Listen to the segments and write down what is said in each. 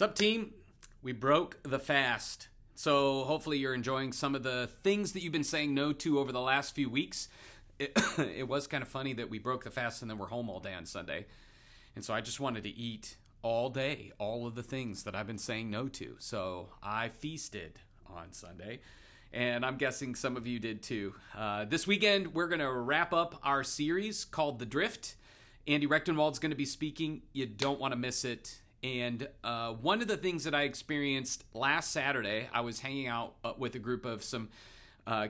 Sup, team? We broke the fast. So hopefully you're enjoying some of the things that you've been saying no to over the last few weeks. It was kind of funny that we broke the fast and then we're home all day on Sunday. And so I just wanted to eat all day, all of the things that I've been saying no to. So I feasted on Sunday. And I'm guessing some of you did too. This weekend, we're going to wrap up our series called The Drift. Andy Rechtenwald's going to be speaking. You don't want to miss it. And one of the things that I experienced last Saturday, I was hanging out with a group of some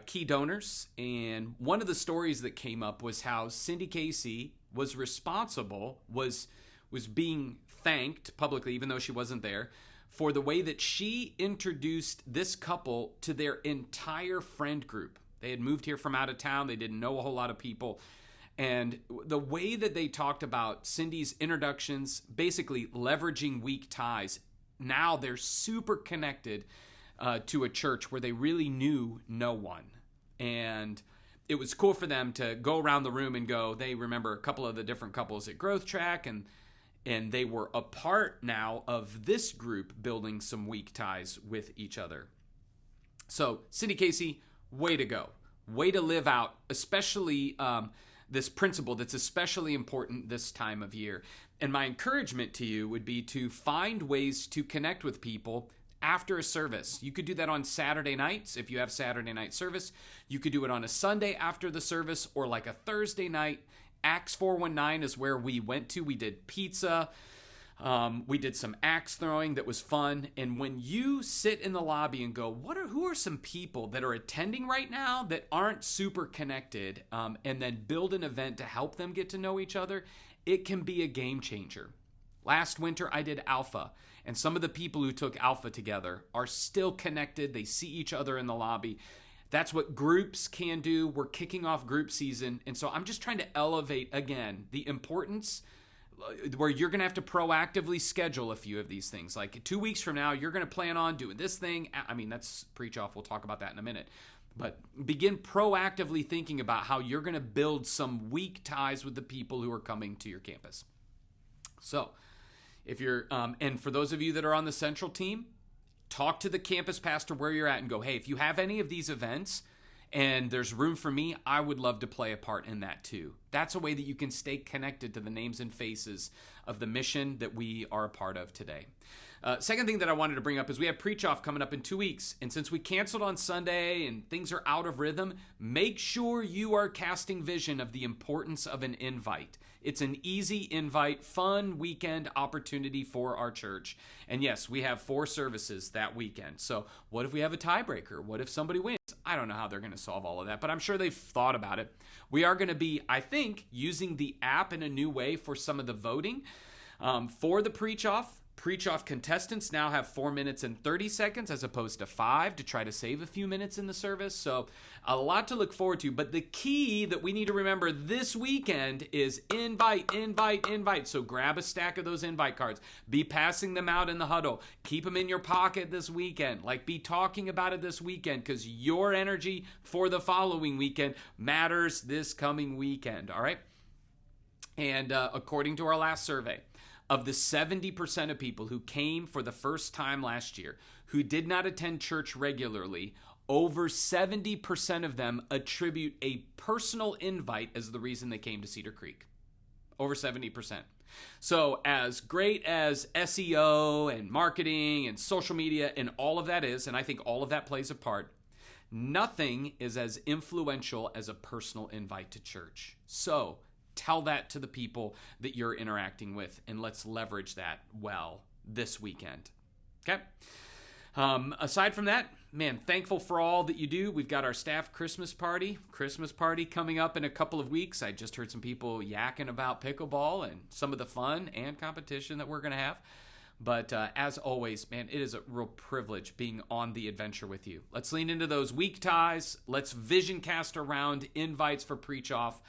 key donors. And one of the stories that came up was how Cindy Casey was responsible, was being thanked publicly, even though she wasn't there, for the way that she introduced this couple to their entire friend group. They had moved here from out of town. They didn't know a whole lot of people. And the way that they talked about Cindy's introductions, basically leveraging weak ties, now they're super connected to a church where they really knew no one. And it was cool for them to go around the room and go, they remember a couple of the different couples at Growth Track, and they were a part now of this group building some weak ties with each other. So Cindy Casey, way to go. Way to live out, especially this principle that's especially important this time of year. And my encouragement to you would be to find ways to connect with people after a service. You could do that on Saturday nights if you have Saturday night service. You could do it on a Sunday after the service or like a Thursday night. Acts 419 is where we went to. We did pizza. We did some axe throwing that was fun. And when you sit in the lobby and go, who are some people that are attending right now that aren't super connected, and then build an event to help them get to know each other, it can be a game changer. Last winter, I did Alpha, and some of the people who took Alpha together are still connected. They see each other in the lobby. That's what groups can do. We're kicking off group season. And so I'm just trying to elevate, again, the importance where you're going to have to proactively schedule a few of these things. Like 2 weeks from now, you're going to plan on doing this thing. I mean, that's preach off. We'll talk about that in a minute. But begin proactively thinking about how you're going to build some weak ties with the people who are coming to your campus. So if you're, and for those of you that are on the central team, talk to the campus pastor where you're at and go, hey, if you have any of these events and there's room for me, I would love to play a part in that too. That's a way that you can stay connected to the names and faces of the mission that we are a part of today. Second thing that I wanted to bring up is we have Preach Off coming up in 2 weeks. And since we canceled on Sunday and things are out of rhythm, make sure you are casting vision of the importance of an invite. It's an easy invite, fun weekend opportunity for our church. And yes, we have 4 services that weekend. So what if we have a tiebreaker? What if somebody wins? I don't know how they're going to solve all of that, but I'm sure they've thought about it. We are going to be, I think, using the app in a new way for some of the voting. For the Preach Off contestants now have 4 minutes and 30 seconds as opposed to 5 to try to save a few minutes in the service. So a lot to look forward to. But the key that we need to remember this weekend is invite, invite, invite. So grab a stack of those invite cards. Be passing them out in the huddle. Keep them in your pocket this weekend. Like, be talking about it this weekend because your energy for the following weekend matters this coming weekend. All right? And according to our last survey, of the 70% of people who came for the first time last year, who did not attend church regularly, over 70% of them attribute a personal invite as the reason they came to Cedar Creek. Over 70%. So as great as SEO and marketing and social media and all of that is, and I think all of that plays a part, nothing is as influential as a personal invite to church. So tell that to the people that you're interacting with, and let's leverage that well this weekend. Okay? Aside from that, man, thankful for all that you do. We've got our staff Christmas party coming up in a couple of weeks. I just heard some people yakking about pickleball and some of the fun and competition that we're going to have. But as always, man, it is a real privilege being on the adventure with you. Let's lean into those weak ties. Let's vision cast around invites for Preach Off.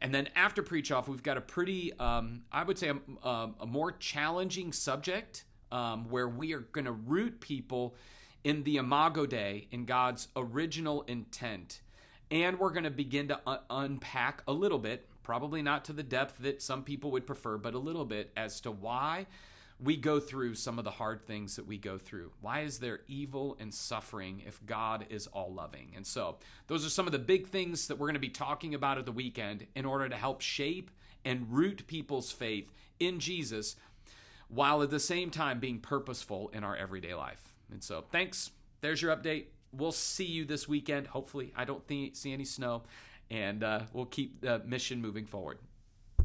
And then after Preach Off, we've got a pretty, I would say, a more challenging subject where we are going to root people in the Imago Dei, in God's original intent. And we're going to begin to unpack a little bit, probably not to the depth that some people would prefer, but a little bit as to why we go through some of the hard things that we go through. Why is there evil and suffering if God is all loving? And so those are some of the big things that we're going to be talking about at the weekend in order to help shape and root people's faith in Jesus while at the same time being purposeful in our everyday life. And so thanks. There's your update. We'll see you this weekend. Hopefully, I don't see any snow, and we'll keep the mission moving forward.